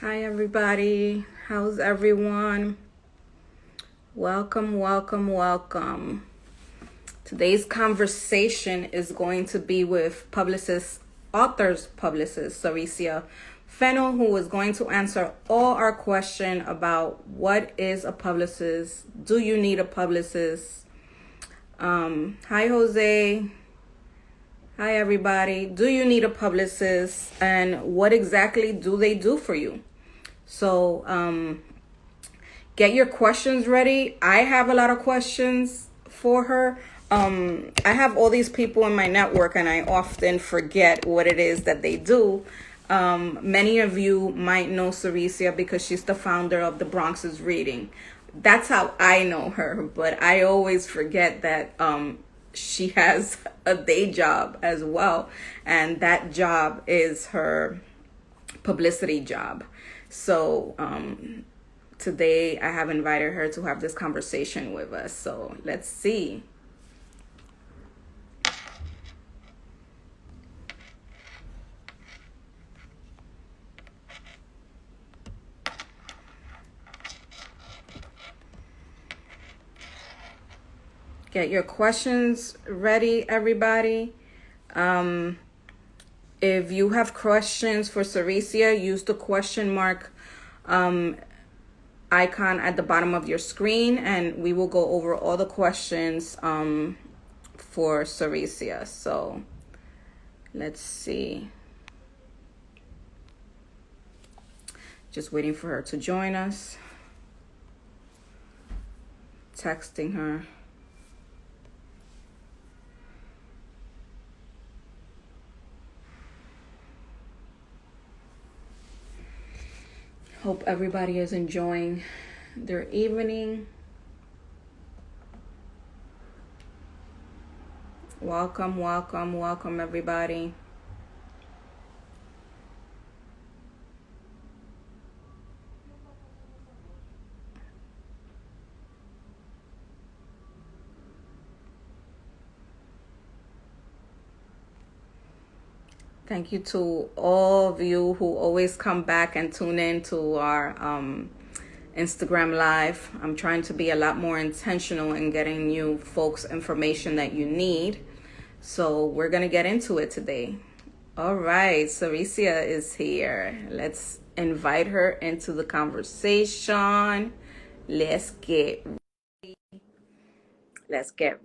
Hi, everybody. How's everyone? Welcome, welcome, welcome. Today's conversation is going to be with author's publicist, Saraciea Fennell, who is going to answer all our question about what is a publicist. Do you need a publicist? Hi, Jose. Hi, everybody. Do you need a publicist? And what exactly do they do for you? So get your questions ready. I have a lot of questions for her. I have all these people in my network and I often forget what it is that they do. Many of you might know Saraciea because she's the founder of the Bronx is Reading. That's how I know her, but I always forget that she has a day job as well, and that job is her publicity job. So today I have invited her to have this conversation with us. So let's see. Get your questions ready, everybody. If you have questions for Saraciea, use the question mark icon at the bottom of your screen, and we will go over all the questions for Saraciea. So let's see. Just waiting for her to join us. Texting her. Hope everybody is enjoying their evening. Welcome, welcome, welcome, everybody. Thank you to all of you who always come back and tune in to our Instagram Live. I'm trying to be a lot more intentional in getting you folks information that you need. So we're going to get into it today. All right, Saraciea is here. Let's invite her into the conversation. Let's get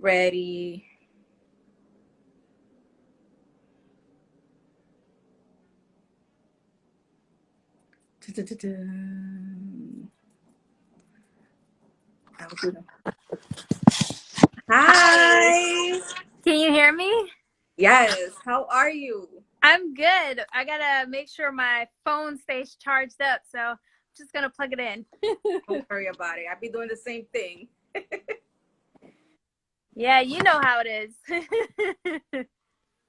ready. Hi. Can you hear me? Yes. How are you? I'm good. I gotta make sure my phone stays charged up, so I'm just gonna plug it in. Don't worry about it. I'll be doing the same thing. Yeah, you know how it is.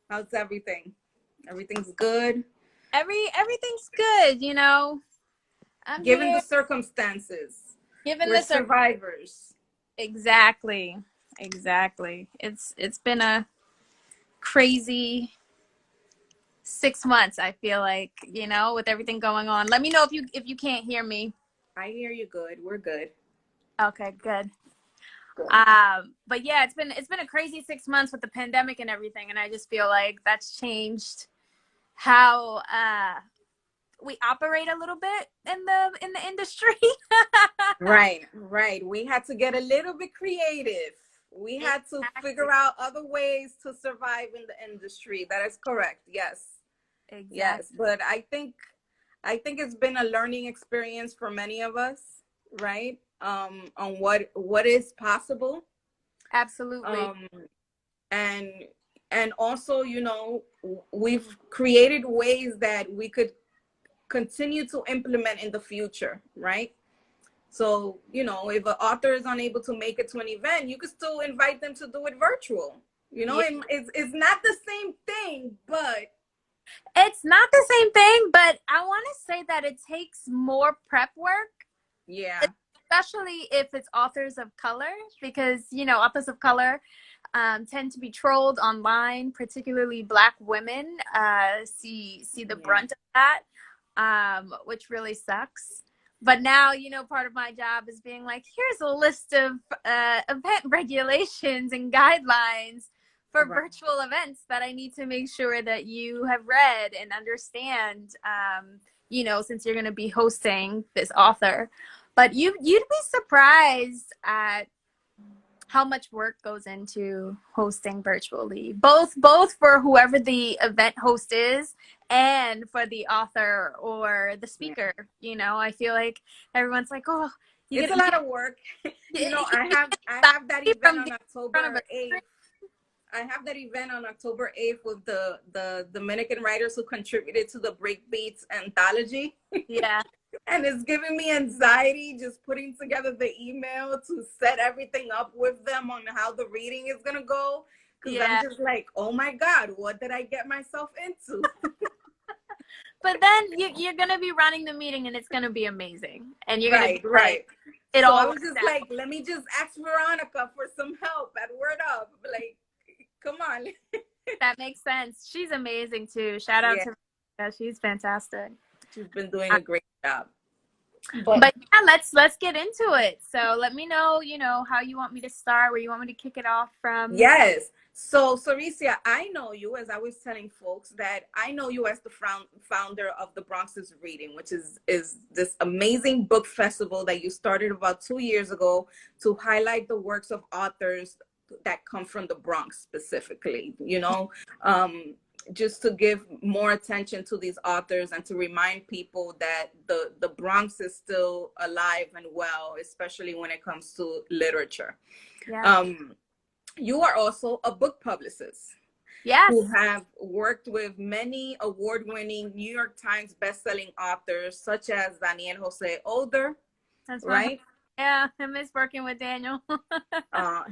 How's everything? Everything's good? Everything's good, you know. I'm Given here. the circumstances. Given We're the survivors. Exactly. It's been a crazy 6 months, I feel like, you know, with everything going on. Let me know if you can't hear me. I hear you good. We're good. Okay, good. But yeah, it's been a crazy 6 months with the pandemic and everything, and I just feel like that's changed how we operate a little bit in the industry. Right. We had to get a little bit creative. We had to figure out other ways to survive in the industry. That is correct. Yes. Exactly. Yes. But I think it's been a learning experience for many of us, right? On what is possible. Absolutely. And also, you know, we've created ways that we could continue to implement in the future, right? So, you know, if an author is unable to make it to an event, you could still invite them to do it virtual. You know, Yeah. it's not the same thing, but It's not the same thing, but I want to say that it takes more prep work. yeah, Especially if it's authors of color, because, you know, authors of color tend to be trolled online, particularly Black women see the brunt of that. which really sucks. But now, part of my job is being like, here's a list of event regulations and guidelines for virtual events that I need to make sure that you have read and understand, since you're going to be hosting this author. But you'd be surprised at how much work goes into hosting virtually, both for whoever the event host is and for the author or the speaker. I feel like everyone's like, oh, it's a lot of work. I have that event on October 8th. I have that event on October 8th with the Dominican writers who contributed to the Breakbeats anthology. Yeah. And it's giving me anxiety just putting together the email to set everything up with them on how the reading is going to go. Because I'm just like, oh my God, what did I get myself into? But then you're going to be running the meeting and it's going to be amazing. And you're going to be right. It so all I was just like, let me just ask Veronica for some help at Word Up. Like, come on. That makes sense. She's amazing too. Shout out to Veronica. She's fantastic. She's been doing a great job. But yeah, let's get into it. So let me know, how you want me to start, where you want me to kick it off from. Yes. So Saraciea, I know you, as I was telling folks, that I know you as the founder of the Bronx's Reading, which is this amazing book festival that you started about 2 years ago to highlight the works of authors that come from the Bronx specifically, just to give more attention to these authors and to remind people that the Bronx is still alive and well, especially when it comes to literature. Yeah. You are also a book publicist. Yes. Who have worked with many award-winning New York Times bestselling authors such as Daniel José Older. That's right. Yeah, I miss working with Daniel.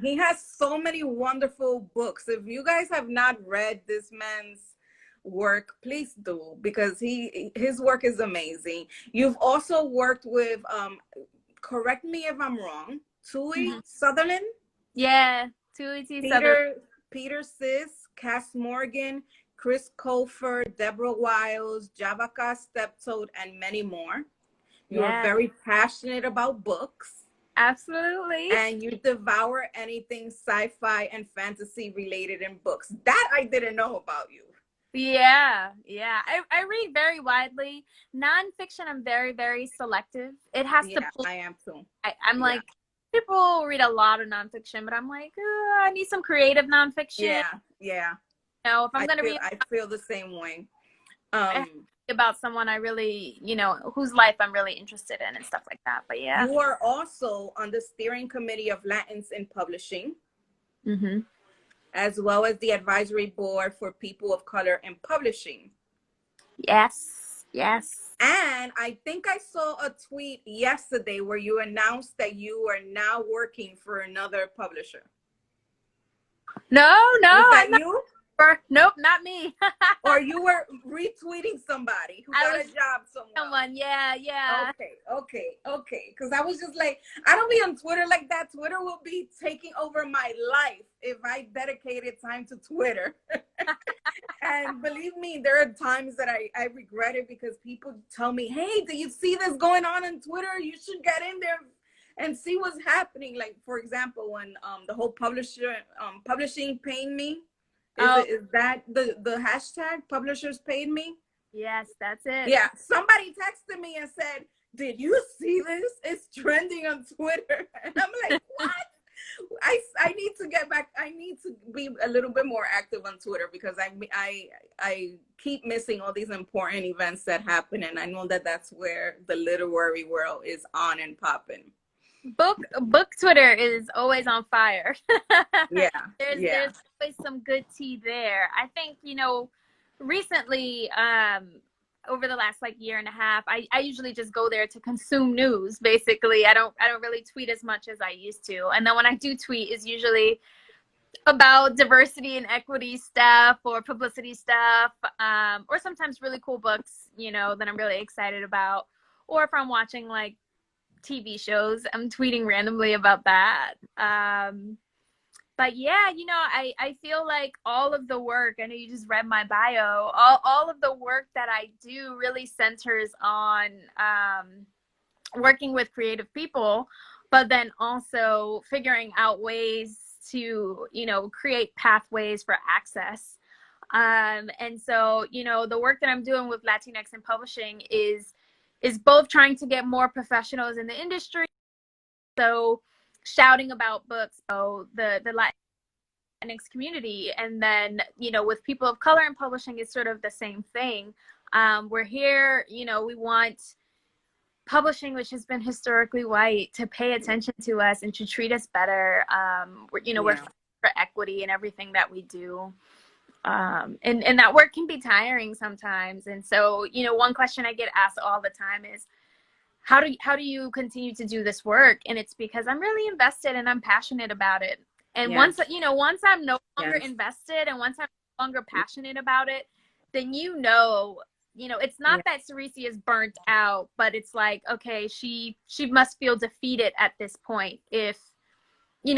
He has so many wonderful books. If you guys have not read this man's work, please do, because his work is amazing. You've also worked with, correct me if I'm wrong, Tui Sutherland? Yeah, Tui T. Sutherland. Peter Sis, Kass Morgan, Chris Colfer, Deborah Wiles, Javaka Steptoe, and many more. You're very passionate about books. Absolutely. And you devour anything sci-fi and fantasy related in books. That I didn't know about you. Yeah. I read very widely. Nonfiction, I'm very, very selective. It has to. I am too. I'm like, people read a lot of nonfiction, but I'm like, I need some creative nonfiction. Yeah. If I'm going to read. I feel the same way. About someone I really, whose life I'm really interested in and stuff like that. But yeah. You are also on the steering committee of Latinx in publishing, as well as the advisory board for people of color in publishing. Yes. And I think I saw a tweet yesterday where you announced that you are now working for another publisher. No. Is that you? Nope, not me. Or you were retweeting somebody who got a job somewhere. Someone, yeah. Okay. Because I was just like, I don't be on Twitter like that. Twitter will be taking over my life if I dedicated time to Twitter. And believe me, there are times that I regret it because people tell me, hey, do you see this going on Twitter? You should get in there and see what's happening. Like, for example, when the whole publishing paying me. Is that the hashtag publishers paid me? Yes, that's it. Yeah, somebody texted me and said, did you see this? It's trending on Twitter. And I'm like, what? I need to get back. I need to be a little bit more active on Twitter because I keep missing all these important events that happen. And I know that that's where the literary world is on and popping. Book Twitter is always on fire. There's always some good tea there. I think, recently, over the last year and a half, I usually just go there to consume news. Basically, I don't really tweet as much as I used to. And then when I do tweet, it's usually about diversity and equity stuff or publicity stuff, or sometimes really cool books, that I'm really excited about. Or if I'm watching TV shows, I'm tweeting randomly about that. But yeah, I feel like all of the work, I know you just read my bio, all of the work that I do really centers on working with creative people, but then also figuring out ways to, create pathways for access. And so, the work that I'm doing with Latinx in publishing is both trying to get more professionals in the industry, so shouting about books, so the Latinx community, and then with people of color in publishing is sort of the same thing. We're here, we want publishing, which has been historically white, to pay attention to us and to treat us better. We're for equity in everything that we do. And that work can be tiring sometimes. And so, one question I get asked all the time is, how do you continue to do this work? And it's because I'm really invested and I'm passionate about it. And once I'm no longer invested and once I'm no longer passionate about it, then it's not that Saraciea is burnt out, but it's like, okay, she must feel defeated at this point if,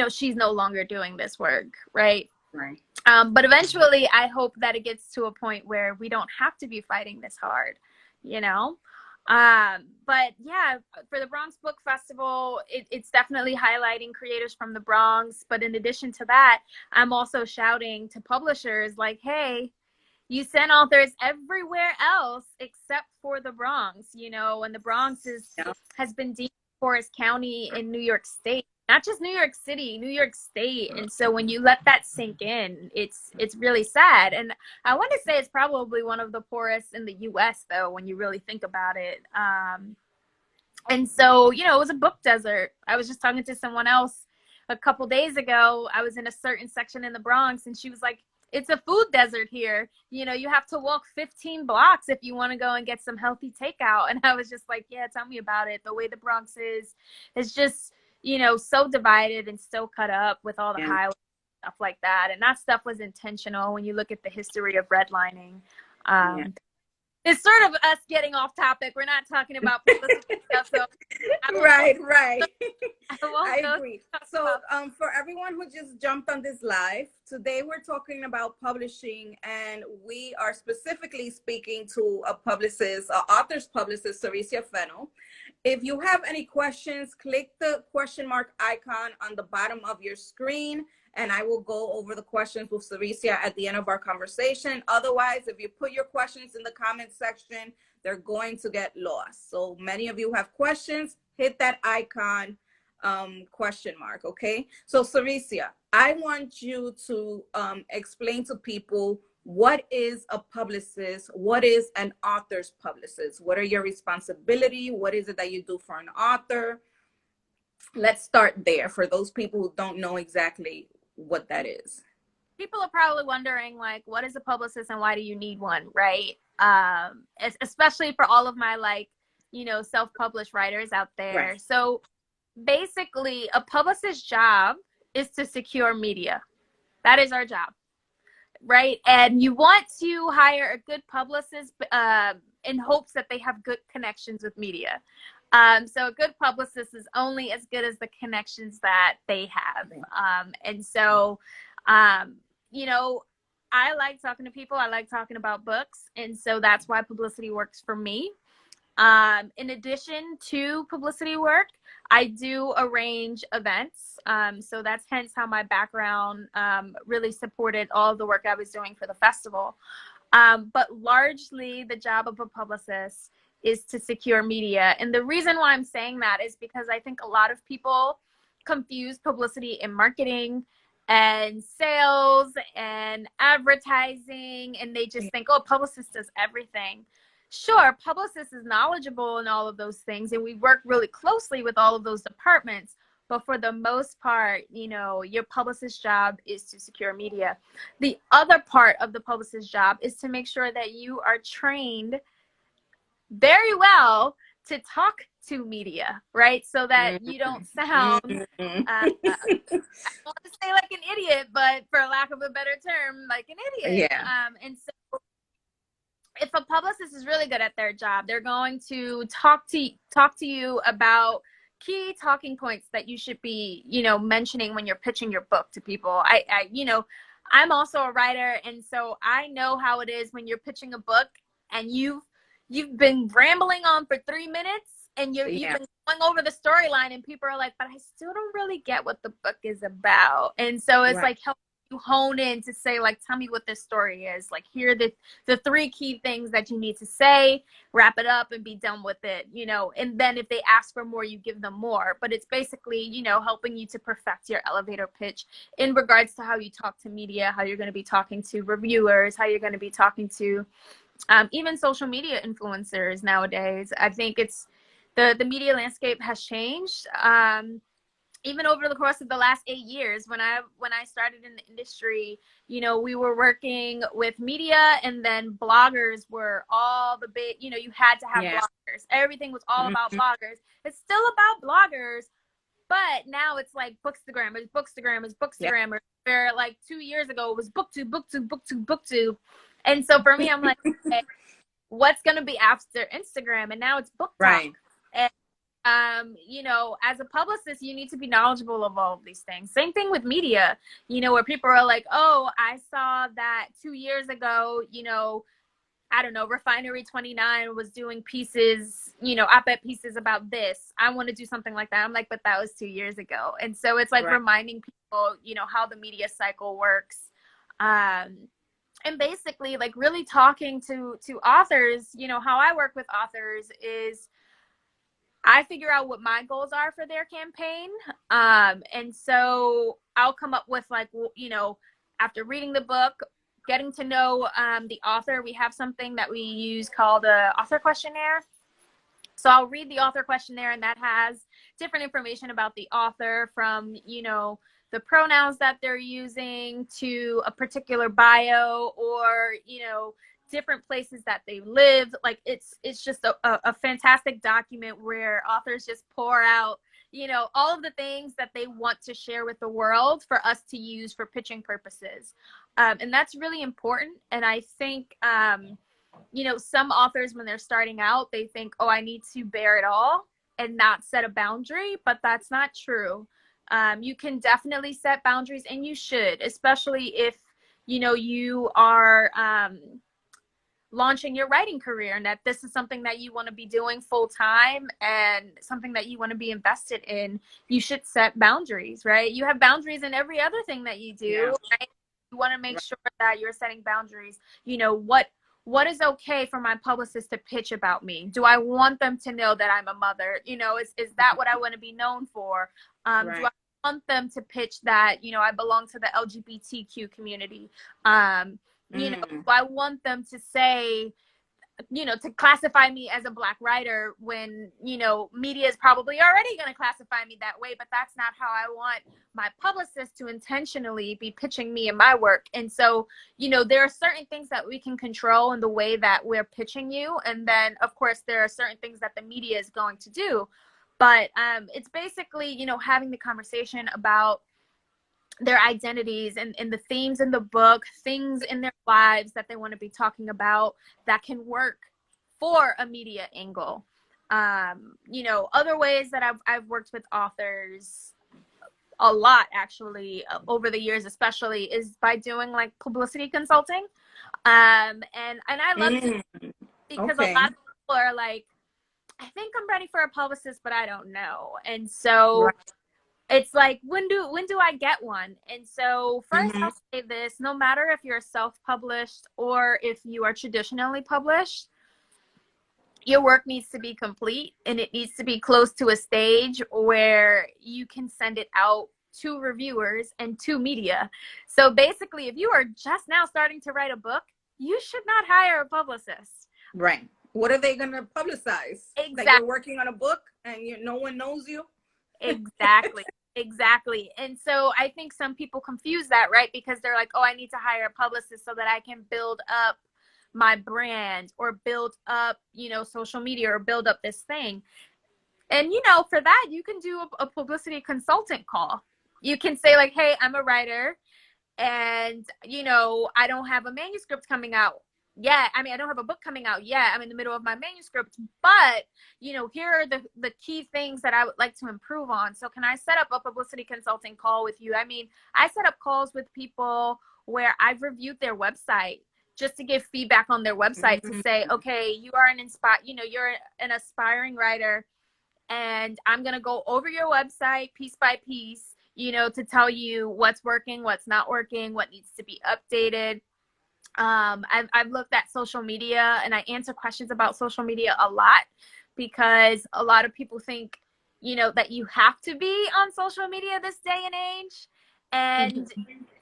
she's no longer doing this work, right? Right. But eventually, I hope that it gets to a point where we don't have to be fighting this hard, But yeah, for the Bronx Book Festival, it's definitely highlighting creators from the Bronx. But in addition to that, I'm also shouting to publishers like, hey, you send authors everywhere else except for the Bronx, and the Bronx has been deemed Forest County in New York State, not just New York City, New York State. And so when you let that sink in, it's really sad. And I want to say it's probably one of the poorest in the US, though, when you really think about it. And so, it was a book desert. I was just talking to someone else a couple days ago. I was in a certain section in the Bronx, and she was like, it's a food desert here. You have to walk 15 blocks if you want to go and get some healthy takeout. And I was just like, yeah, tell me about it. The way the Bronx is just, so divided and so cut up with all the highways and stuff like that. And that stuff was intentional when you look at the history of redlining. It's sort of us getting off topic. We're not talking about publicity stuff. So right. I agree. So for everyone who just jumped on this live, today we're talking about publishing, and we are specifically speaking to a publicist, author's publicist, Saraciea Fennell. If you have any questions, click the question mark icon on the bottom of your screen, and I will go over the questions with Saraciea at the end of our conversation. Otherwise, if you put your questions in the comment section, they're going to get lost. So many of you have questions, hit that icon, question mark, okay? So Saraciea, I want you to explain to people, what is a publicist? What is an author's publicist? What are your responsibilities? What is it that you do for an author? Let's start there for those people who don't know exactly what that is. People are probably wondering, like, what is a publicist and why do you need one, right? Especially for all of my self-published writers out there. Right. So basically, a publicist's job is to secure media. That is our job, right? And you want to hire a good publicist in hopes that they have good connections with media. So a good publicist is only as good as the connections that they have. And so, I like talking to people. I like talking about books. And so that's why publicity works for me. In addition to publicity work, I do arrange events. So that's hence how my background really supported all of the work I was doing for the festival. But largely the job of a publicist is to secure media. And the reason why I'm saying that is because I think a lot of people confuse publicity and marketing and sales and advertising, and they just think, oh, publicist does everything. Sure, publicist is knowledgeable in all of those things, and we work really closely with all of those departments. But for the most part, your publicist's job is to secure media. The other part of the publicist's job is to make sure that you are trained very well to talk to media, right? So that you don't sound, I don't want to say like an idiot, but for lack of a better term, like an idiot. Yeah. And so if a publicist is really good at their job, they're going to talk to you about key talking points that you should be, mentioning when you're pitching your book to people. I'm also a writer, and so I know how it is when you're pitching a book and you've been rambling on for 3 minutes and you've been going over the storyline, and people are like, but I still don't really get what the book is about. And so it's like helping you hone in to say, like, tell me what this story is. Like, here are the 3 key things that you need to say, wrap it up and be done with it, and then if they ask for more, you give them more. But it's basically, helping you to perfect your elevator pitch in regards to how you talk to media, how you're going to be talking to reviewers, how you're going to be talking to even social media influencers nowadays. I think it's the media landscape has changed. Even over the course of the last 8 years, when I started in the industry, we were working with media, and then bloggers were all the big, you had to have bloggers. Everything was all about bloggers. It's still about bloggers, but now it's like bookstagrammers. Where like 2 years ago it was booktube. And so for me, I'm like, okay, what's going to be after Instagram? And now it's book talk. Right. And as a publicist, you need to be knowledgeable of all of these things. Same thing with media, where people are like, oh, I saw that 2 years ago, I don't know, Refinery 29 was doing pieces, op-ed pieces about this. I want to do something like that. I'm like, but that was 2 years ago. And so it's like reminding people, how the media cycle works. And basically, like, really talking to authors, how I work with authors is I figure out what my goals are for their campaign. And so I'll come up with, like, after reading the book, getting to know the author, we have something that we use called a Author Questionnaire. So I'll read the Author Questionnaire, and that has different information about the author, from, the pronouns that they're using to a particular bio, or, different places that they lived. Like, it's just a fantastic document where authors just pour out, all of the things that they want to share with the world for us to use for pitching purposes. And that's really important. And I think, some authors, when they're starting out, they think, oh, I need to bear it all and not set a boundary, but that's not true. You can definitely set boundaries, and you should, especially if, you are launching your writing career, and that this is something that you want to be doing full time and something that you want to be invested in. You should set boundaries, right? You have boundaries in every other thing that you do, right? You want to make sure that you're setting boundaries. What is okay for my publicist to pitch about me? Do I want them to know that I'm a mother? Is that what I want to be known for? Do I want them to pitch that, I belong to the LGBTQ community? Do I want them to say, to classify me as a Black writer when, media is probably already going to classify me that way, but that's not how I want my publicist to intentionally be pitching me and my work. And so, there are certain things that we can control in the way that we're pitching you. And then, of course, there are certain things that the media is going to do. But it's basically, having the conversation about their identities and the themes in the book, things in their lives that they want to be talking about that can work for a media angle. Other ways that I've worked with authors a lot, actually, over the years, especially, is by doing, like, publicity consulting. And I love it because a lot of people are like, I think I'm ready for a publicist, but I don't know. And so it's like, when do I get one? And so first, I'll say this: no matter if you're self-published or if you are traditionally published, your work needs to be complete, and it needs to be close to a stage where you can send it out to reviewers and to media. So basically, if you are just now starting to write a book, you should not hire a publicist. Right. What are they going to publicize? Exactly. That you're working on a book and no one knows you? Exactly. And so I think some people confuse that, right? Because they're like, oh, I need to hire a publicist so that I can build up my brand or build up, social media or build up this thing. And, for that, you can do a publicity consultant call. You can say, like, hey, I'm a writer and, I don't have a manuscript coming out. yeah, I mean, I don't have a book coming out yet. I'm in the middle of my manuscript, but here are the key things that I would like to improve on. So can I set up a publicity consulting call with you? I mean, I set up calls with people where I've reviewed their website just to give feedback on their website to say, okay, you are you're an aspiring writer, and I'm going to go over your website piece by piece, to tell you what's working, what's not working, what needs to be updated. I've looked at social media, and I answer questions about social media a lot because a lot of people think, that you have to be on social media this day and age, and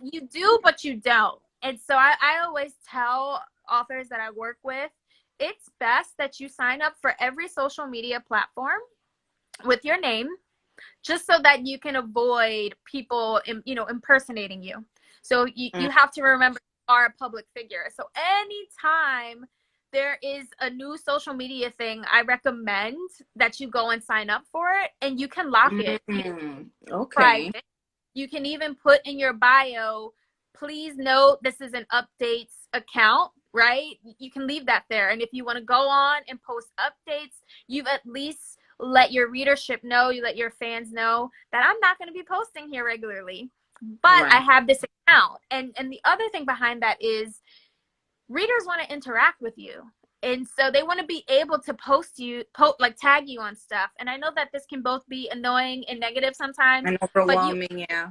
you do, but you don't. And so I always tell authors that I work with, it's best that you sign up for every social media platform with your name, just so that you can avoid people, impersonating you. So you have to remember you are a public figure. So anytime there is a new social media thing, I recommend that you go and sign up for it, and you can lock it. Okay. Private. You can even put in your bio, please note this is an updates account, right? You can leave that there. And if you want to go on and post updates, you've at least let your readership know, you let your fans know that I'm not going to be posting here regularly, but I have this account. And the other thing behind that is readers want to interact with you. And so they want to be able to tag you on stuff. And I know that this can both be annoying and negative sometimes. And overwhelming, yeah.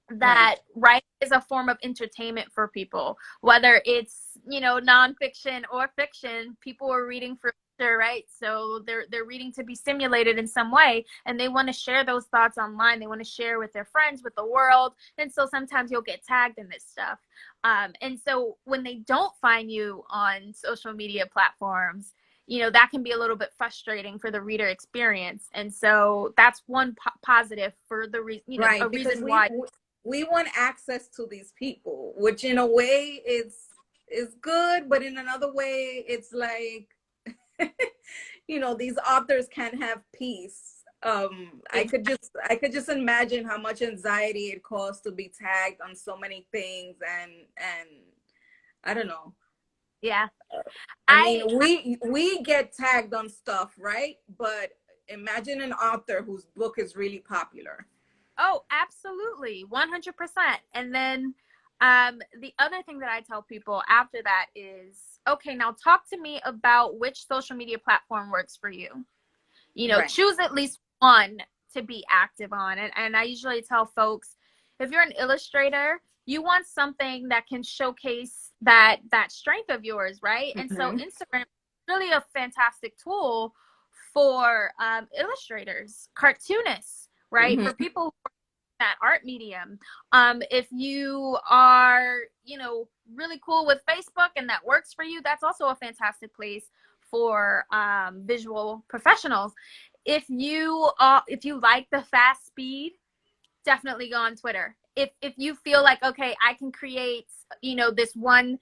That writing is a form of entertainment for people, whether it's, nonfiction or fiction. People are reading for pleasure, right? So they're reading to be stimulated in some way, and they want to share those thoughts online. They want to share with their friends, with the world. And so sometimes you'll get tagged in this stuff. And so when they don't find you on social media platforms, that can be a little bit frustrating for the reader experience. And so that's one positive for the a reason why we want access to these people, which in a way is good, but in another way it's like these authors can't have peace. I could just imagine how much anxiety it costs to be tagged on so many things, and I don't know. Yeah. I mean, we get tagged on stuff, right? But imagine an author whose book is really popular. Oh, absolutely. 100%. And then the other thing that I tell people after that is, okay, now talk to me about which social media platform works for you. Choose at least one to be active on. And I usually tell folks, if you're an illustrator, you want something that can showcase that strength of yours, right? And so Instagram is really a fantastic tool for illustrators, cartoonists, right? For people who are in that art medium. If you are, really cool with Facebook and that works for you, that's also a fantastic place for visual professionals. If you like the fast speed, definitely go on Twitter. If you feel like, okay, I can create, this one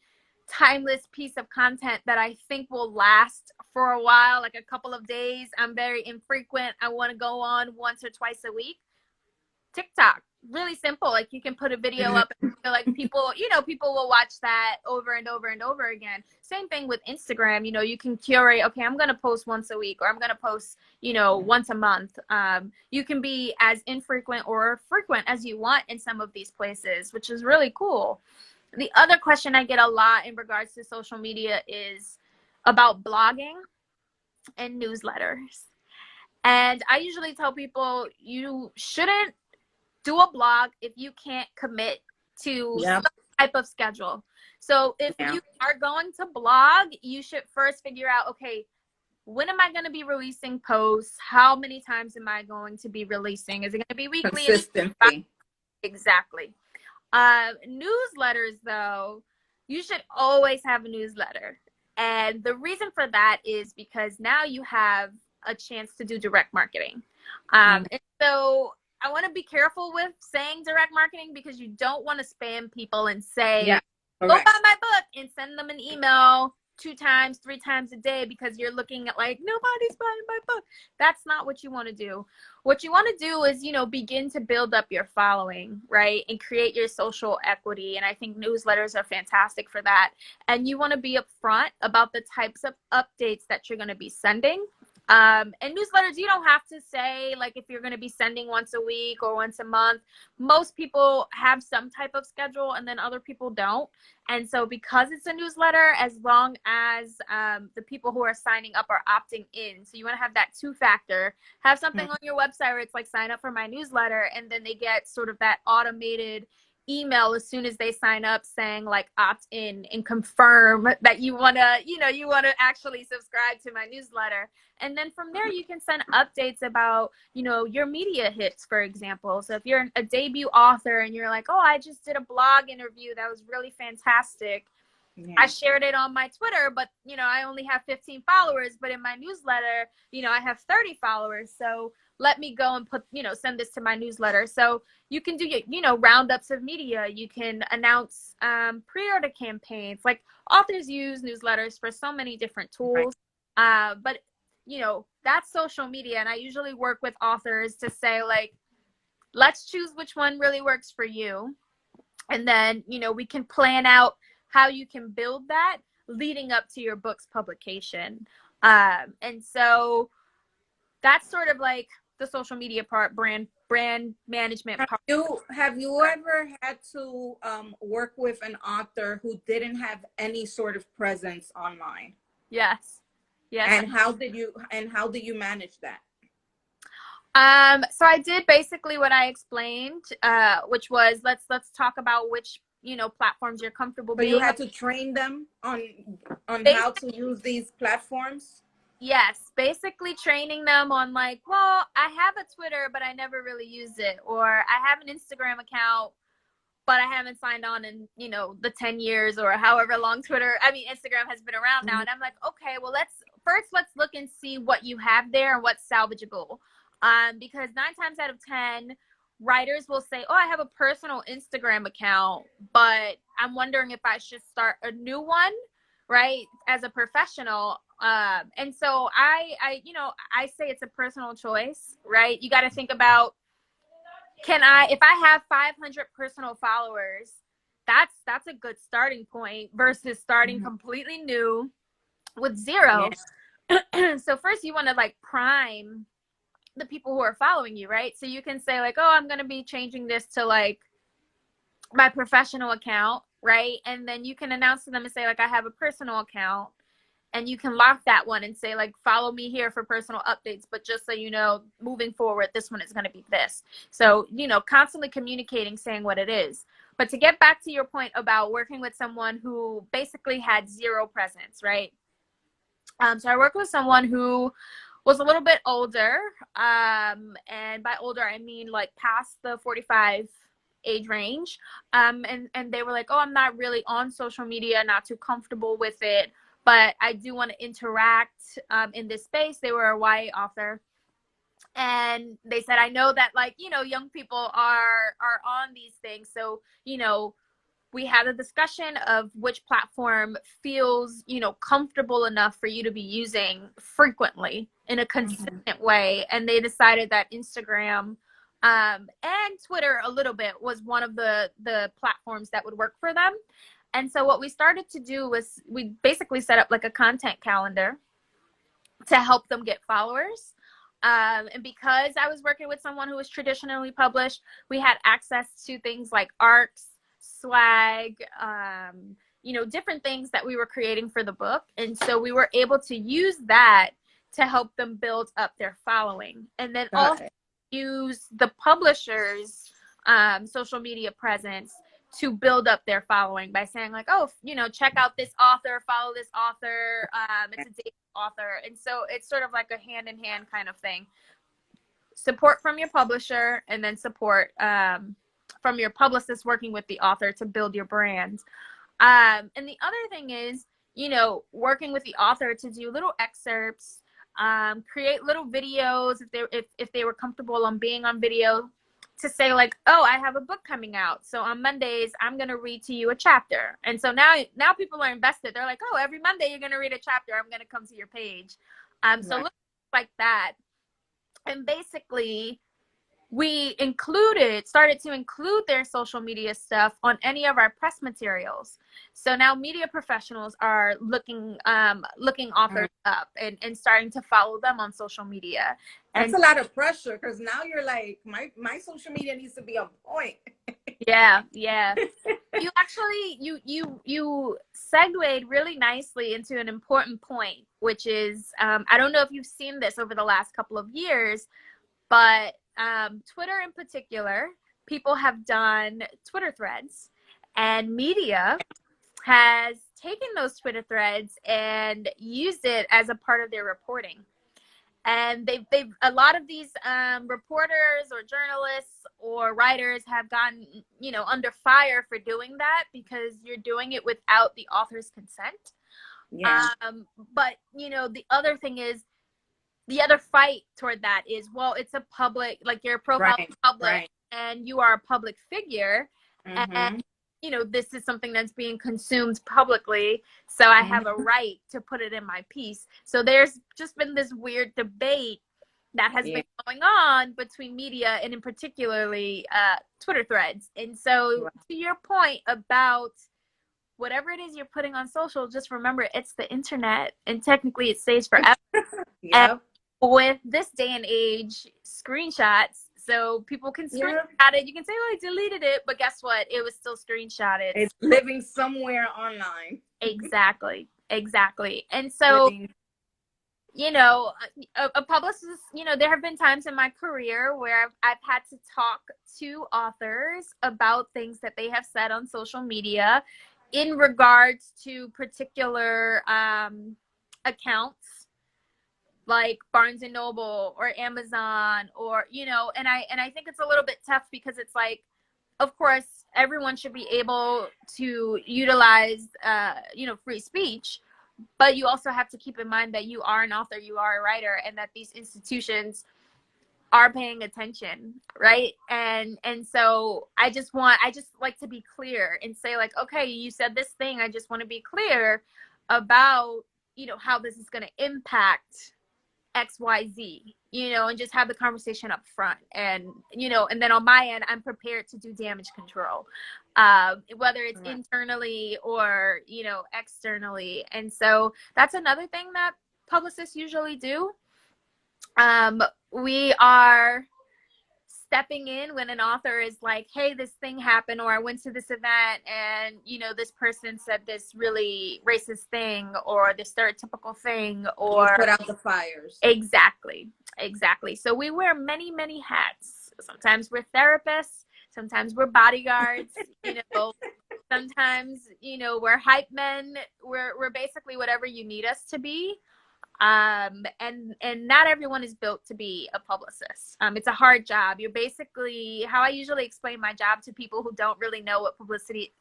timeless piece of content that I think will last for a while, like a couple of days, I'm very infrequent, I want to go on once or twice a week, TikTok. Really simple. Like, you can put a video up and feel like people will watch that over and over and over again. Same thing with Instagram. You can curate, okay, I'm going to post once a week, or I'm going to post, once a month. You can be as infrequent or frequent as you want in some of these places, which is really cool. The other question I get a lot in regards to social media is about blogging and newsletters. And I usually tell people you shouldn't do a blog if you can't commit to some type of schedule. So if you are going to blog, you should first figure out, okay, when am I going to be releasing posts? How many times am I going to be releasing? Is it going to be weekly? Consistency. Exactly. Newsletters, though, you should always have a newsletter. And the reason for that is because now you have a chance to do direct marketing. And so I want to be careful with saying direct marketing, because you don't want to spam people and say, go buy my book, and send them an email 2 times, 3 times a day because you're looking at like, nobody's buying my book. That's not what you want to do. What you want to do is, begin to build up your following, right? And create your social equity. And I think newsletters are fantastic for that. And you want to be upfront about the types of updates that you're going to be sending. And newsletters, you don't have to say like if you're going to be sending once a week or once a month. Most people have some type of schedule and then other people don't. And so because it's a newsletter, as long as the people who are signing up are opting in, so you want to have that 2-factor, have something on your website where it's like sign up for my newsletter, and then they get sort of that automated email as soon as they sign up saying like opt in and confirm that you want to actually subscribe to my newsletter. And then from there you can send updates about your media hits, for example. So if you're a debut author and you're like, oh, I just did a blog interview that was really fantastic, I shared it on my Twitter, but I only have 15 followers, but in my newsletter I have 30 followers, so let me go and put send this to my newsletter. So you can do roundups of media. You can announce pre-order campaigns. Like, authors use newsletters for so many different tools, but that's social media. And I usually work with authors to say like, let's choose which one really works for you, and then we can plan out how you can build that leading up to your book's publication. And so that's sort of like the social media part, brand management part. Have you ever had to work with an author who didn't have any sort of presence online? Yes. And how did you manage that? So I did basically what I explained, which was let's talk about which platforms you're comfortable being. You had to train them on how to use these platforms? Yes, basically training them on like, well, I have a Twitter, but I never really use it. Or I have an Instagram account, but I haven't signed on in, the 10 years or however long Instagram has been around now. And I'm like, okay, well, let's look and see what you have there and what's salvageable. Because 9 times out of 10, writers will say, oh, I have a personal Instagram account, but I'm wondering if I should start a new one, right, as a professional. And so I say it's a personal choice, right? You got to think about, if I have 500 personal followers, that's a good starting point versus starting completely new with 0. Yeah. So first you want to like prime the people who are following you, right? So you can say like, oh, I'm going to be changing this to like my professional account, right? And then you can announce to them and say like, I have a personal account, and you can lock that one and say like, follow me here for personal updates, but just so you know, moving forward, this one is going to be this. So, constantly communicating, saying what it is. But to get back to your point about working with someone who basically had 0 presence, right? So I worked with someone who was a little bit older, and by older I mean like past the 45 age range, and they were like, oh, I'm not really on social media, not too comfortable with it, but I do want to interact in this space. They were a YA author, and they said, I know that like young people are on these things, so we had a discussion of which platform feels, comfortable enough for you to be using frequently in a consistent way. And they decided that Instagram and Twitter a little bit was one of the platforms that would work for them. And so what we started to do was we basically set up like a content calendar to help them get followers. And because I was working with someone who was traditionally published, we had access to things like ARCs, swag, different things that we were creating for the book. And so we were able to use that to help them build up their following. And then also use the publisher's social media presence to build up their following by saying like, oh, check out this author, follow this author. It's a debut author. And so it's sort of like a hand in hand kind of thing. Support from your publisher, and then support from your publicist working with the author to build your brand. And the other thing is, working with the author to do little excerpts, create little videos if they were comfortable on being on video, to say like, oh, I have a book coming out, so on Mondays I'm going to read to you a chapter. And so now people are invested. They're like, oh, every Monday you're going to read a chapter, I'm going to come to your page. So Right. look like that. And basically we started to include their social media stuff on any of our press materials. So now media professionals are looking authors up and starting to follow them on social media. That's a lot of pressure, because now you're like, my social media needs to be on point. Yeah. You actually you segued really nicely into an important point, which is I don't know if you've seen this over the last couple of years, but Twitter in particular, people have done Twitter threads, and media has taken those Twitter threads and used it as a part of their reporting. And they've a lot of these reporters or journalists or writers have gotten, under fire for doing that, because you're doing it without the author's consent. Yeah. But the other thing is, the other fight toward that is, well, it's a public, like your profile is public, and you are a public figure, and this is something that's being consumed publicly, so I have a right to put it in my piece. So there's just been this weird debate that has been going on between media and in particularly Twitter threads. And so to your point about whatever it is you're putting on social, just remember it's the internet, and technically it stays forever. And with this day and age, screenshots, so people can screenshot it. You can say, oh, I deleted it, but guess what? It was still screenshotted. It's living somewhere online. Exactly. And so, a publicist, there have been times in my career where I've had to talk to authors about things that they have said on social media in regards to particular accounts, like Barnes and Noble or Amazon, or and I think it's a little bit tough, because it's like, of course everyone should be able to utilize free speech, but you also have to keep in mind that you are an author, you are a writer, and that these institutions are paying attention, right? And so I just like to be clear and say, like, okay, you said this thing, I just want to be clear about how this is going to impact XYZ, and just have the conversation up front. And, and then on my end, I'm prepared to do damage control, whether it's internally or, externally. And so that's another thing that publicists usually do. We are stepping in when an author is like, hey, this thing happened, or I went to this event and, this person said this really racist thing, or this stereotypical thing, or you put out the fires. Exactly. So we wear many, many hats. Sometimes we're therapists, sometimes we're bodyguards, sometimes, we're hype men. We're basically whatever you need us to be. And not everyone is built to be a publicist. It's a hard job. You're basically, how I usually explain my job to people who don't really know what publicity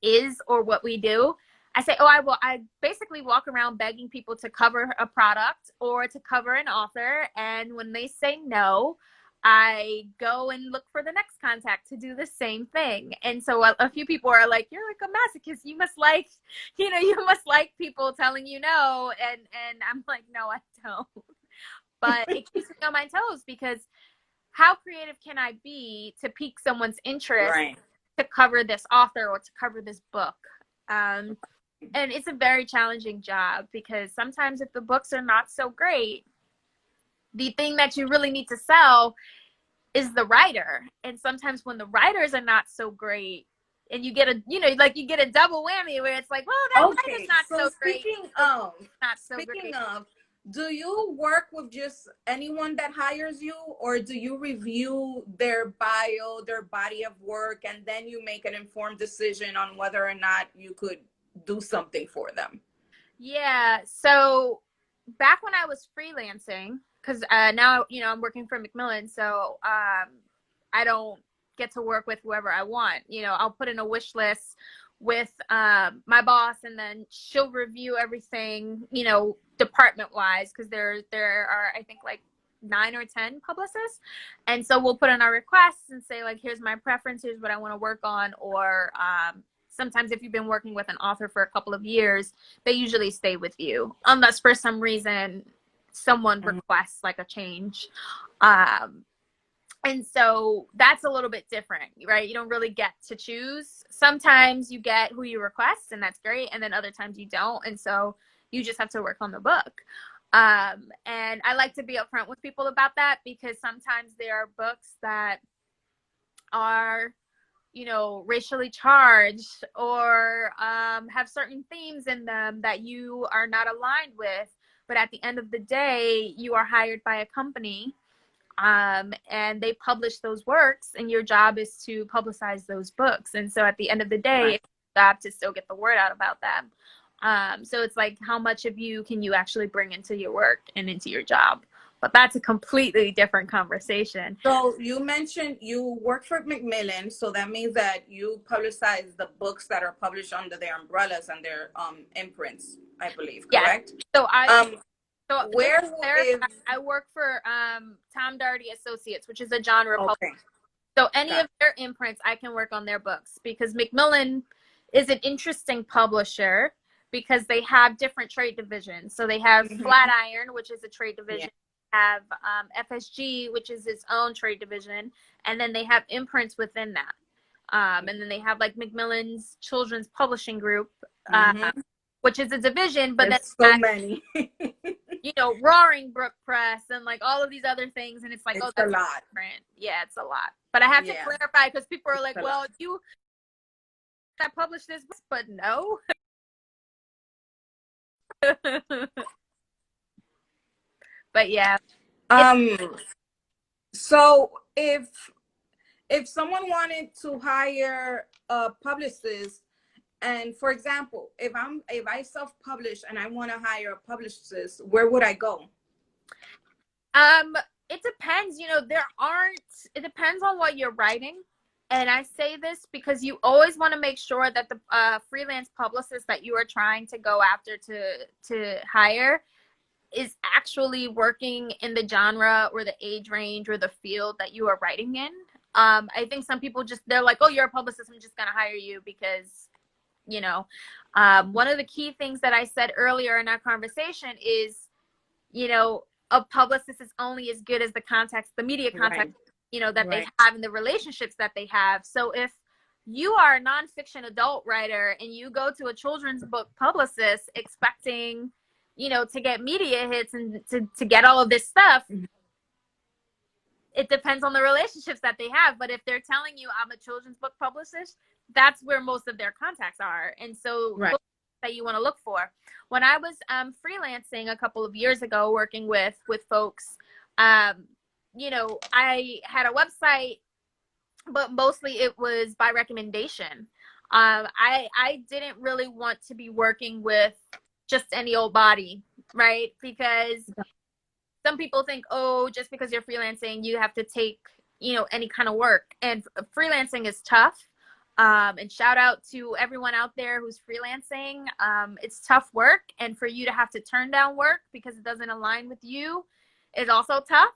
is or what we do, I say, I basically walk around begging people to cover a product or to cover an author, and when they say no, I go and look for the next contact to do the same thing. And so a few people are like, you're like a masochist. You must like, you must like people telling you no. And I'm like, no, I don't. But it keeps me on my toes, because how creative can I be to pique someone's interest to cover this author or to cover this book? And it's a very challenging job, because sometimes if the books are not so great, the thing that you really need to sell is the writer. And sometimes when the writers are not so great, and you get you get a double whammy where it's like, well, that writer's not so great. Speaking of, do you work with just anyone that hires you, or do you review their bio, their body of work, and then you make an informed decision on whether or not you could do something for them? Yeah. So back when I was freelancing, because now, I'm working for Macmillan, so I don't get to work with whoever I want. I'll put in a wish list with my boss, and then she'll review everything, department wise, because there are, I think, like 9 or 10 publicists. And so we'll put in our requests and say, like, here's my preference, here's what I want to work on. Or sometimes if you've been working with an author for a couple of years, they usually stay with you, unless for some reason someone requests like a change. And so that's a little bit different, right? You don't really get to choose. Sometimes you get who you request, and that's great. And then other times you don't. And so you just have to work on the book. And I like to be upfront with people about that, because sometimes there are books that are, you know, racially charged or have certain themes in them that you are not aligned with. But at the end of the day, you are hired by a company, and they publish those works, and your job is to publicize those books. And so at the end of the day, it's your job to still get the word out about them. So it's like, how much of you can you actually bring into your work and into your job? But that's a completely different conversation. So you mentioned you work for Macmillan, so that means that you publicize the books that are published under their umbrellas and their imprints, I believe, correct? Yes. So where I work for Tom Darty Associates, which is a genre publisher. Okay. So any of their imprints, I can work on their books, because Macmillan is an interesting publisher because they have different trade divisions. So they have Flatiron, which is a trade division. Have FSG, which is its own trade division, and then they have imprints within that. And then they have like Macmillan's Children's Publishing Group, which is a division, but there's so many. You know, Roaring Brook Press and like all of these other things, and it's like, it's that's a lot. Different. Yeah, it's a lot. But I have to clarify, because people are like, well, you that published this book, but no. But yeah. So if someone wanted to hire a publicist, and for example, if I self-publish and I want to hire a publicist, where would I go? It depends. You know, it depends on what you're writing. And I say this because you always want to make sure that the freelance publicist that you are trying to go after to hire is actually working in the genre or the age range or the field that you are writing in. I think some people they're like, oh, you're a publicist, I'm just going to hire you because, you know, one of the key things that I said earlier in our conversation is, you know, a publicist is only as good as the context, the media context, you know, that they have and the relationships that they have. So if you are a nonfiction adult writer and you go to a children's book publicist expecting, you know, to get media hits and to get all of this stuff, it depends on the relationships that they have. But if they're telling you I'm a children's book publicist, that's where most of their contacts are. And so that you want to look for. When I was freelancing a couple of years ago, working with folks, you know, I had a website, but mostly it was by recommendation. I didn't really want to be working with just any old body, right? Because some people think, oh, just because you're freelancing, you have to take, you know, any kind of work. And freelancing is tough. And shout out to everyone out there who's freelancing. It's tough work. And for you to have to turn down work because it doesn't align with you is also tough.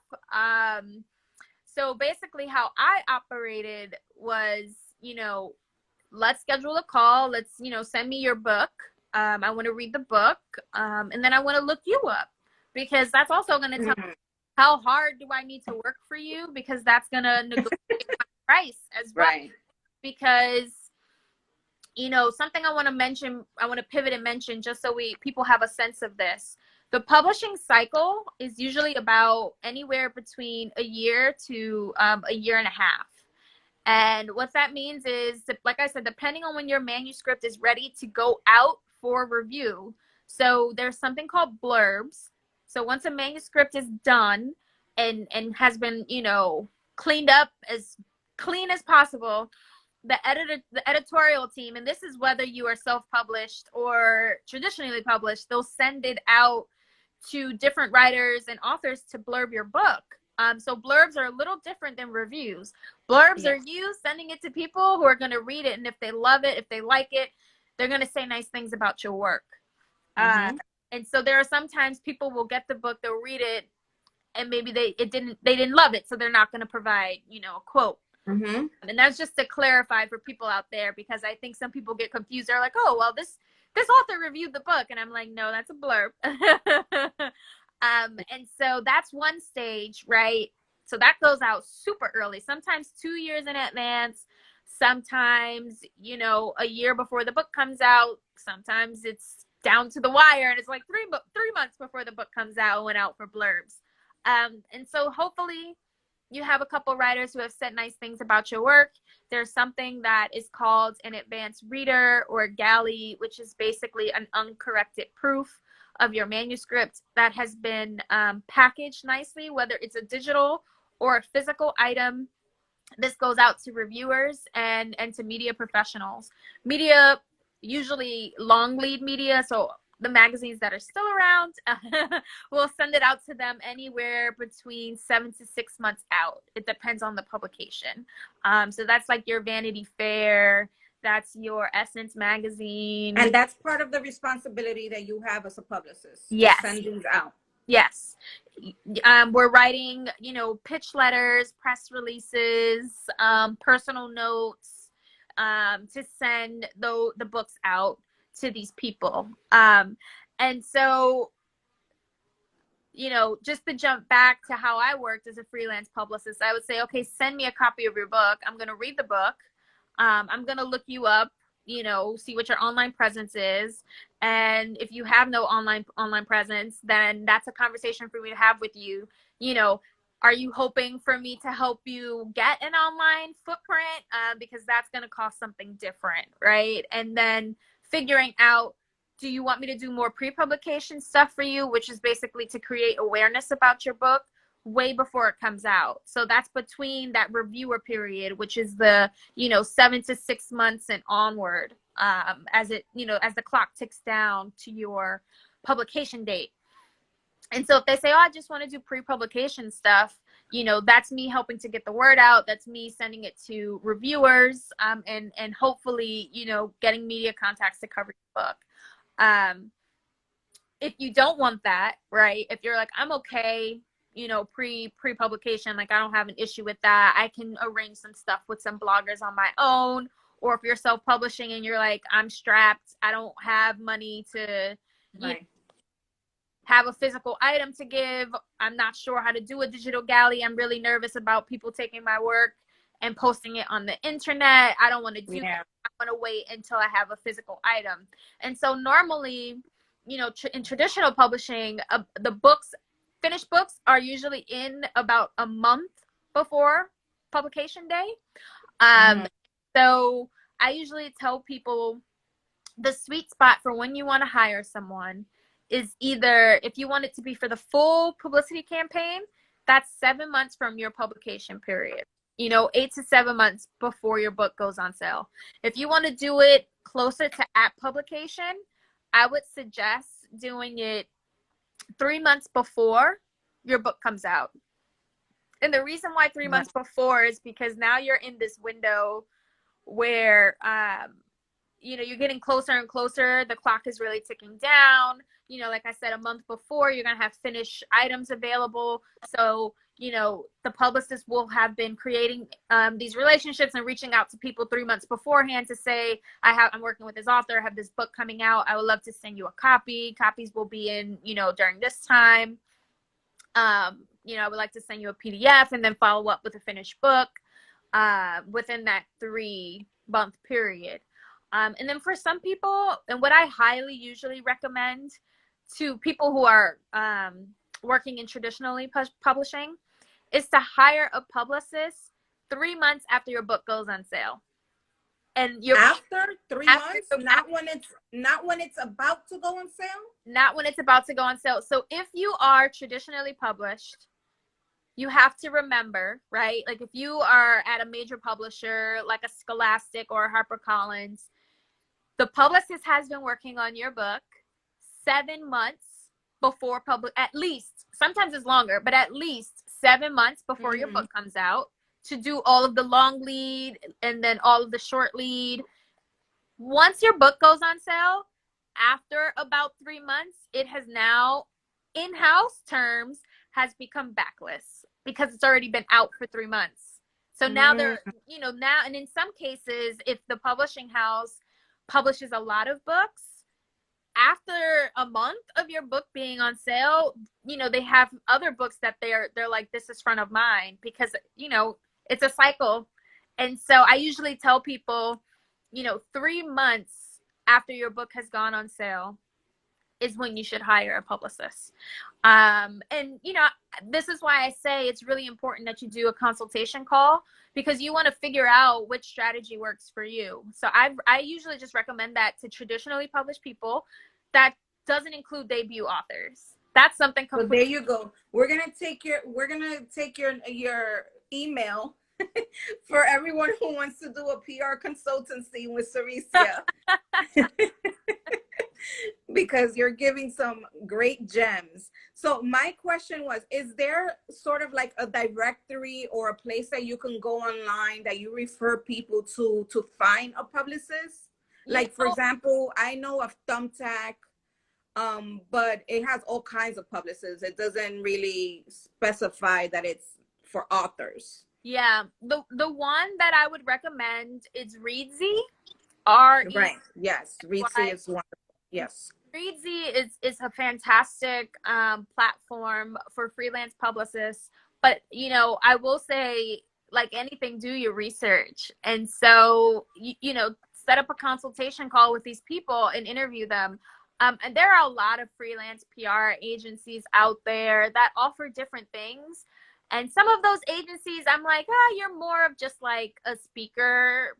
So basically how I operated was, you know, let's schedule a call. Let's, you know, send me your book. I want to read the book. And then I want to look you up, because that's also going to tell me how hard do I need to work for you, because that's going to negotiate my price as well. Right. Because, you know, something I want to mention, I want to pivot and mention just so people have a sense of this. The publishing cycle is usually about anywhere between a year to a year and a half. And what that means is, like I said, depending on when your manuscript is ready to go out for review. So there's something called blurbs. So once a manuscript is done and has been, you know, cleaned up as clean as possible, the editorial team, and this is whether you are self-published or traditionally published, they'll send it out to different writers and authors to blurb your book. So blurbs are a little different than reviews. Blurbs are you sending it to people who are going to read it, and if they love it, if they like it, they're going to say nice things about your work. And so there are sometimes people will get the book, they'll read it, and maybe they didn't love it, so they're not going to provide, you know, a quote. Mm-hmm. And that's just to clarify for people out there, because I think some people get confused. They're like, oh, well, this author reviewed the book, and I'm like, no, that's a blurb. And so that's one stage, right? So that goes out super early, sometimes 2 years in advance, sometimes, you know, a year before the book comes out, sometimes it's down to the wire and it's like 3 months before the book comes out and went out for blurbs. And so hopefully you have a couple writers who have said nice things about your work. There's something that is called an advanced reader or galley, which is basically an uncorrected proof of your manuscript that has been packaged nicely, whether it's a digital or a physical item. This goes out to reviewers and to media professionals. Media, usually long lead media, so the magazines that are still around, we'll send it out to them anywhere between 7 to 6 months out. It depends on the publication. So that's like your Vanity Fair, that's your Essence magazine. And that's part of the responsibility that you have as a publicist. Yes. To send these out. Yes. We're writing, you know, pitch letters, press releases, personal notes, to send the books out to these people. And so, you know, just to jump back to how I worked as a freelance publicist, I would say, okay, send me a copy of your book. I'm going to read the book. I'm going to look you up, you know, see what your online presence is. And if you have no online presence, then that's a conversation for me to have with you. You know, are you hoping for me to help you get an online footprint? Because that's going to cost something different, right? And then figuring out, do you want me to do more pre-publication stuff for you, which is basically to create awareness about your book way before it comes out. So that's between that reviewer period, which is the, you know, 7 to 6 months and onward, as it, you know, as the clock ticks down to your publication date. And so if they say, oh, I just want to do pre-publication stuff, you know, that's me helping to get the word out. That's me sending it to reviewers, and hopefully, you know, getting media contacts to cover your book. If you don't want that, right? If you're like, I'm okay, you know, pre-publication, like I don't have an issue with that. I can arrange some stuff with some bloggers on my own. Or if you're self-publishing and you're like, I'm strapped, I don't have money to have a physical item to give. I'm not sure how to do a digital galley. I'm really nervous about people taking my work and posting it on the internet. I don't want to do that. I want to wait until I have a physical item. And so normally, you know, in traditional publishing, the finished books are usually in about a month before publication day. So I usually tell people the sweet spot for when you want to hire someone is either, if you want it to be for the full publicity campaign, that's 7 months from your publication period. You know, 8 to 7 months before your book goes on sale. If you want to do it closer to at publication, I would suggest doing it 3 months before your book comes out. And the reason why 3 months before is because now you're in this window where, you know, you're getting closer and closer. The clock is really ticking down. You know, like I said, a month before, you're going to have finished items available. So, you know, the publicist will have been creating these relationships and reaching out to people 3 months beforehand to say, I'm working with this author, I have this book coming out. I would love to send you a copy. Copies will be in, you know, during this time. You know, I would like to send you a PDF and then follow up with a finished book within that 3 month period. And then for some people, and what I highly usually recommend to people who are working in traditionally publishing is to hire a publicist 3 months after your book goes on sale. And you're after 3 months, not when it's about to go on sale? Not when it's about to go on sale. So if you are traditionally published, you have to remember, right? Like if you are at a major publisher like a Scholastic or a HarperCollins, the publicist has been working on your book 7 months before at least, sometimes it's longer, but at least 7 months before your book comes out to do all of the long lead and then all of the short lead. Once your book goes on sale, after about 3 months, it has now, in-house terms, has become backlist because it's already been out for 3 months. So now they're, now, and in some cases, if the publishing house publishes a lot of books, after a month of your book being on sale, they have other books that they're like, this is front of mind, because, it's a cycle. And so I usually tell people, 3 months after your book has gone on sale is when you should hire a publicist. And, this is why I say it's really important that you do a consultation call, because you want to figure out which strategy works for you. So I usually just recommend that to traditionally published people. That doesn't include debut authors. That's something completely. So there you go. We're gonna take your email for everyone who wants to do a PR consultancy with Saraciea. Because you're giving some great gems. So my question was, is there sort of like a directory or a place that you can go online that you refer people to find a publicist? Like, for example, I know of Thumbtack, but it has all kinds of publicists. It doesn't really specify that it's for authors. Yeah, the one that I would recommend is Reedsy. Right. Yes, Reedsy is wonderful. Yes. Reedsy is a fantastic platform for freelance publicists. But, I will say, like anything, do your research. And so, set up a consultation call with these people and interview them. And there are a lot of freelance PR agencies out there that offer different things. And some of those agencies, I'm like, you're more of just like a speaker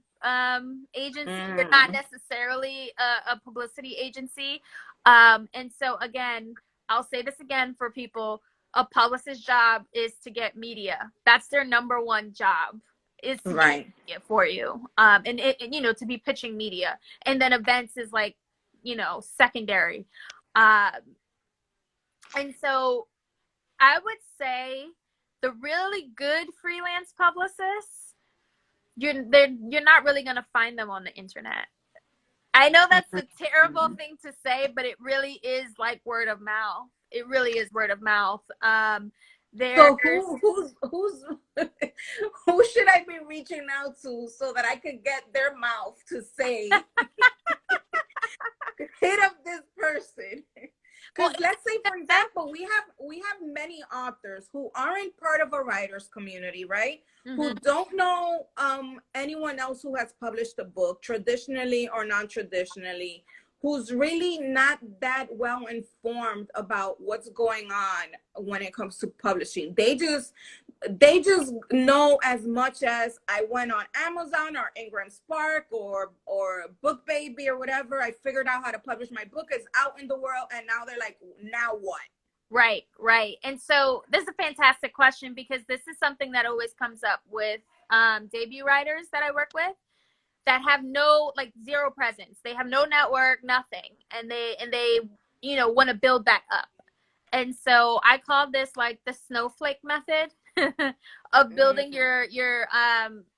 agency. You're not necessarily a publicity agency. And so again, I'll say this again for people, a publicist's job is to get media. That's their number one job, is to get media for you. And to be pitching media. And then events is like, secondary. And so I would say the really good freelance publicists, you're not really going to find them on the internet. I know that's a terrible thing to say, but it really is like word of mouth. It really is word of mouth. So who should I be reaching out to so that I could get their mouth to say, hit up this person? Because let's say, for example, we have many authors who aren't part of a writer's community, right? Who don't know anyone else who has published a book, traditionally or non-traditionally, who's really not that well informed about what's going on when it comes to publishing. They just know as much as, I went on Amazon or Ingram Spark or Book Baby or whatever. I figured out how to publish my book. It's out in the world, and now they're like, now what? Right. And so this is a fantastic question, because this is something that always comes up with debut writers that I work with that have zero presence. They have no network, nothing. And they want to build that up. And so I call this like the snowflake method of building your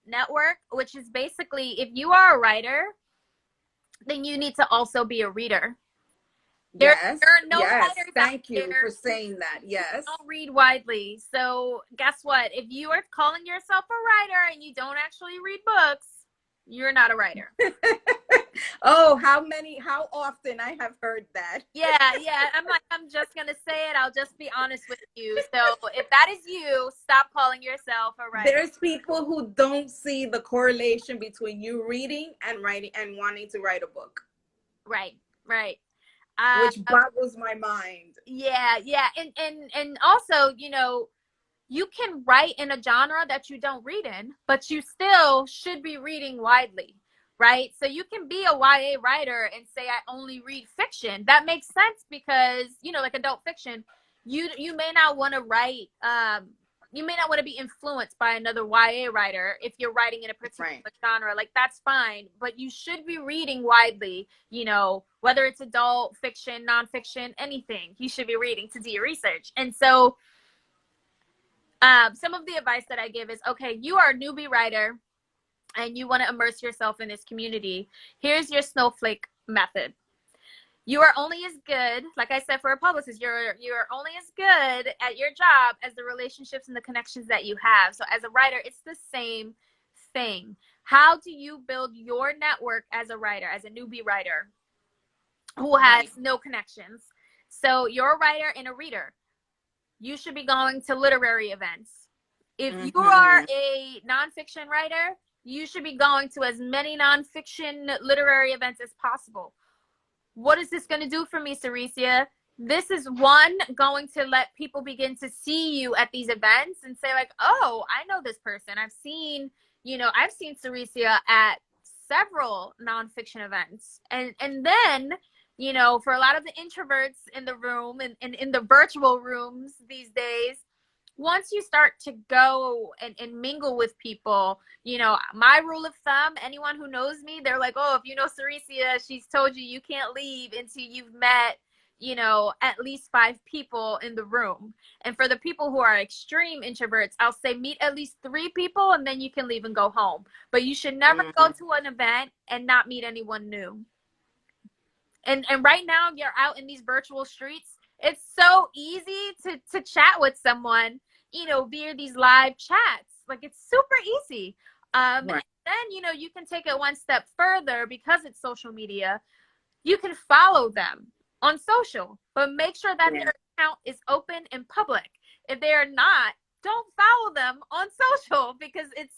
network, which is basically, if you are a writer, then you need to also be a reader. There are no writers. Thank you for saying that. Yes. Don't read widely. So guess what? If you are calling yourself a writer and you don't actually read books, you're not a writer. Oh, how often I have heard that. Yeah. I'm just going to say it. I'll just be honest with you. So if that is you, stop calling yourself a writer. There's people who don't see the correlation between you reading and writing and wanting to write a book. Right. Which boggles my mind. Yeah. And also, you can write in a genre that you don't read in, but you still should be reading widely, right? So you can be a YA writer and say, I only read fiction. That makes sense because, like adult fiction, you may not want to write, you may not want to be influenced by another YA writer if you're writing in a particular genre. Like, that's fine, but you should be reading widely, whether it's adult fiction, nonfiction, anything, you should be reading to do your research. And so some of the advice that I give is, okay, you are a newbie writer and you want to immerse yourself in this community. Here's your snowflake method. You are only as good, like I said, for a publicist, you're only as good at your job as the relationships and the connections that you have. So as a writer, it's the same thing. How do you build your network as a writer, as a newbie writer who has no connections? So you're a writer and a reader. You should be going to literary events. If you are a nonfiction writer, you should be going to as many nonfiction literary events as possible. What is this going to do for me, Saraciea? This is one, going to let people begin to see you at these events and say like, oh, I know this person. I've seen Saraciea at several nonfiction events. And then, for a lot of the introverts in the room and in the virtual rooms these days, once you start to go and mingle with people, my rule of thumb, anyone who knows me, they're like, oh, if you know Saraciea, she's told you can't leave until you've met, at least 5 people in the room. And for the people who are extreme introverts, I'll say meet at least 3 people and then you can leave and go home. But you should never go to an event and not meet anyone new. And right now you're out in these virtual streets. It's so easy to chat with someone, via these live chats. Like, it's super easy. And then, you can take it one step further because it's social media. You can follow them on social, but make sure that their account is open and public. If they are not, don't follow them on social because it's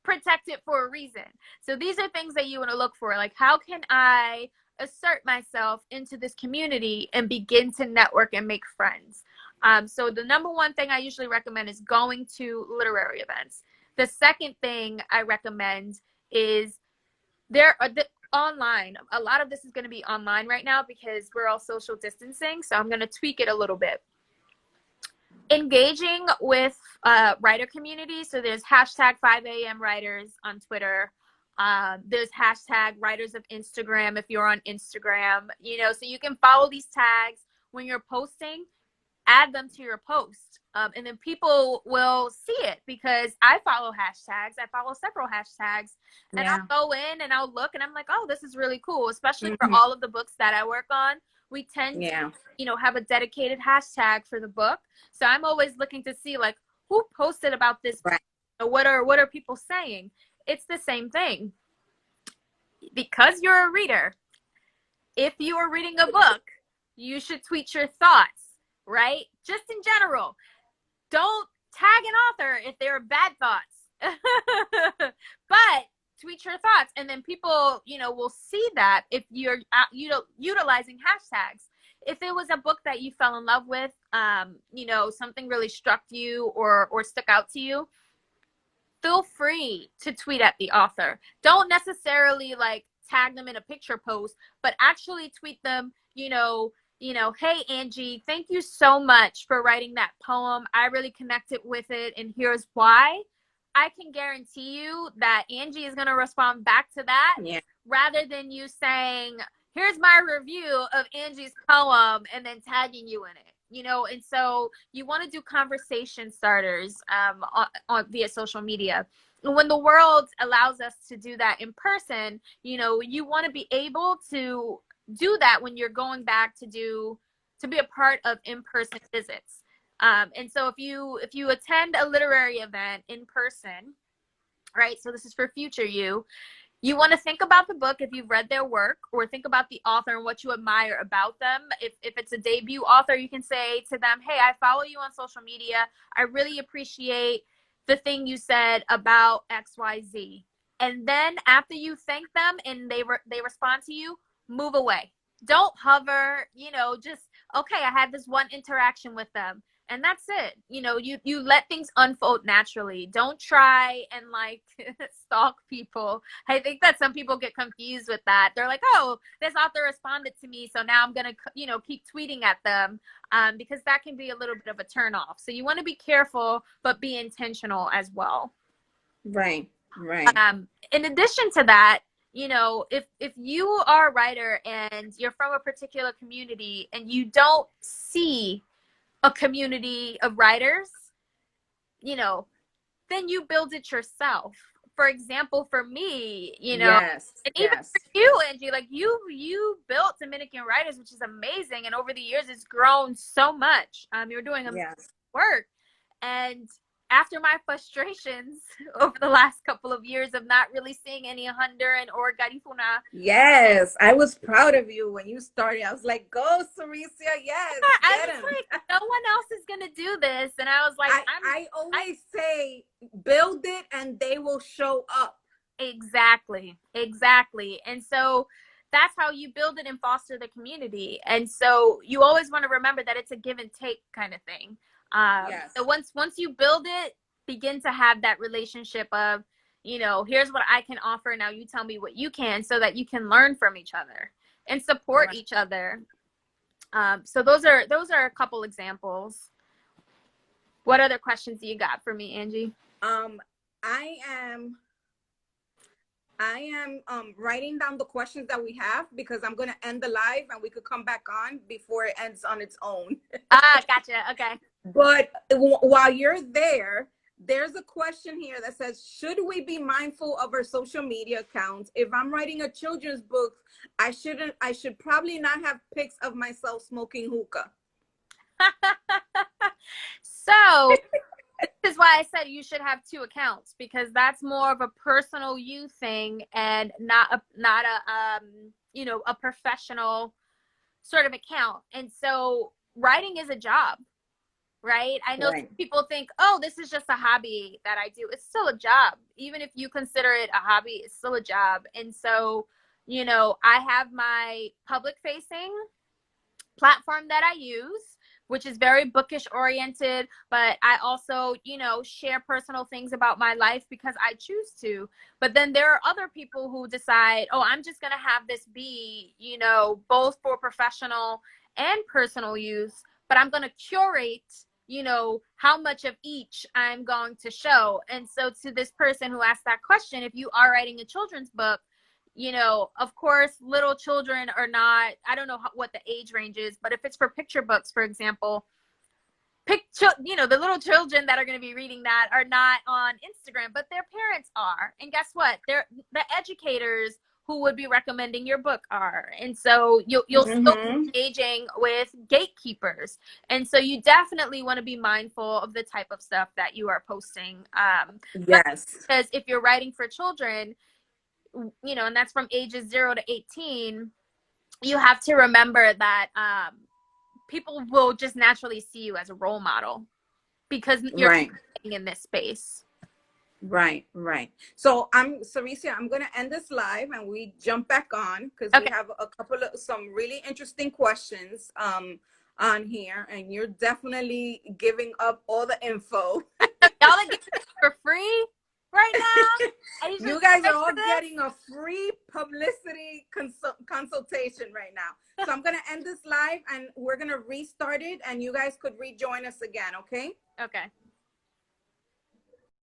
protected for a reason. So these are things that you want to look for. Like, how can I assert myself into this community and begin to network and make friends? So the number one thing I usually recommend is going to literary events. The second thing I recommend is online. A lot of this is going to be online right now because we're all social distancing. So I'm going to tweak it a little bit. Engaging with writer community. So there's hashtag 5am writers on Twitter. There's hashtag writers of Instagram if you're on Instagram, so you can follow these tags when you're posting, add them to your post. And then people will see it because I follow hashtags. I follow several hashtags and I'll go in and I'll look and I'm like, oh, this is really cool. Especially for all of the books that I work on. We tend to, have a dedicated hashtag for the book. So I'm always looking to see like who posted about this. Right. What are people saying? It's the same thing. Because you're a reader, if you are reading a book, you should tweet your thoughts, right? Just in general. Don't tag an author if they're bad thoughts. But tweet your thoughts, and then people, will see that if you're utilizing hashtags. If it was a book that you fell in love with, something really struck you or stuck out to you, feel free to tweet at the author. Don't necessarily like tag them in a picture post, but actually tweet them, hey, Angie, thank you so much for writing that poem. I really connected with it, and here's why. I can guarantee you that Angie is going to respond back to that rather than you saying, here's my review of Angie's poem and then tagging you in it, and so you want to do conversation starters on via social media. And when the world allows us to do that in person, you want to be able to do that when you're going back to be a part of in-person visits. And so if you attend a literary event in person, right? So this is for future you want to think about the book if you've read their work, or think about the author and what you admire about them. If it's a debut author, you can say to them, hey, I follow you on social media. I really appreciate the thing you said about XYZ. And then after you thank them and they respond to you, move away. Don't hover, just, okay, I had this one interaction with them. And that's it. You let things unfold naturally. Don't try and like stalk people. I think that some people get confused with that. They're like, oh, this author responded to me, so now I'm going to, keep tweeting at them, because that can be a little bit of a turnoff. So you want to be careful, but be intentional as well. Right. In addition to that, if you are a writer and you're from a particular community and you don't see a community of writers, then you build it yourself. for example for me, you know, Yes, and even yes, for you, Angie, like you built Dominican Writers, which is amazing, and over the years it's grown so much. You're doing amazing yes. work, and after my frustrations over the last couple of years of not really seeing any Honduran or Garifuna, Yes, I was proud of you when you started. I was like, go, Saraciea, yes, I get was him. like, no one else is gonna do this, and I was like, I always say, build it and they will show up. Exactly. And so that's how you build it and foster the community. And so you always want to remember that it's a give and take kind of thing. Yes. So once you build it, begin to have that relationship of, you know, here's what I can offer. Now you tell me what you can, so that you can learn from each other and support Right. each other. So those are a couple examples. What other questions do you got for me, Angie? I am writing down the questions that we have, because I'm going to end the live and we could come back on before it ends on its own. Gotcha. Okay. But while you're there, there's a question here that says, should we be mindful of our social media accounts? If I'm writing a children's book, I should probably not have pics of myself smoking hookah. So this is why I said you should have two accounts, because that's more of a personal you thing and not a you know, a professional sort of account. And so writing is a job, right? I know Right. people think, oh, this is just a hobby that I do. It's still a job. Even if you consider it a hobby, it's still a job. And so, you know, I have my public facing platform that I use, which is very bookish oriented, but I also, you know, share personal things about my life because I choose to. But then there are other people who decide, oh, I'm just going to have this be, you know, both for professional and personal use, but I'm going to curate, you know, how much of each I'm going to show. And so to this person who asked that question, if you are writing a children's book, you know, of course, little children are not, I don't know what the age range is, but if it's for picture books, for example, you know, the little children that are going to be reading that are not on Instagram, but their parents are. And guess what? They're the educators who would be recommending your book are. And so you'll still be engaging with gatekeepers. And so you definitely want to be mindful of the type of stuff that you are posting. Yes. Because if you're writing for children, you know, and that's from ages 0 to 18, you have to remember that people will just naturally see you as a role model because you're Right. in this space. Right. So Saraciea, I'm going to end this live and we jump back on, because we have a couple of some really interesting questions on here, and you're definitely giving up all the info. Y'all are getting it for free right now. You guys are all getting a free publicity consultation right now. So I'm going to end this live and we're going to restart it, and you guys could rejoin us again. Okay.